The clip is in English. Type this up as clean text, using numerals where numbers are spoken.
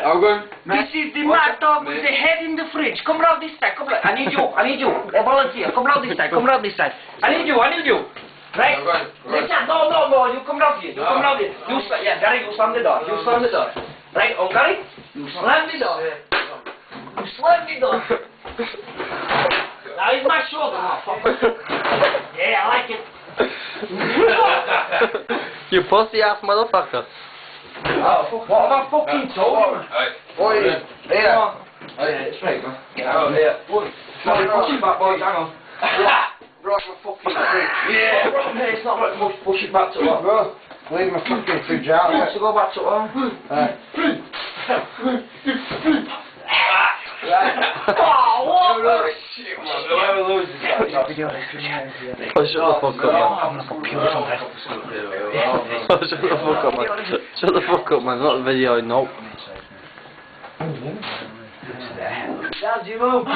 I'm going. This is the mad dog with the head in the fridge. Come round this side. Come round. I need you. A volunteer. Come round this side. I need you. Right? Listen, no. You come round here. Gary, you slam the door. Right, Gary? You slam the door. Now it's my shoulder, motherfucker. Yeah, I like it. You pussy ass motherfucker. Oh, what have I fucking told you? Oi, here. Oh, yeah, it's right, man. Get out of here. Push it back, boys, hang on. Right, my fucking fridge. Yeah, no, it's not right, push it back to one. Bro, leave my fucking fridge out. Yeah, so go back to one. Oh, what the shit, man. Whoever loses it. Oh, shut the fuck up, man. I'm gonna fuck you or something. Oh, shut the fuck up, man. Shut the fuck up, man. Not the video, no. Dad, you move.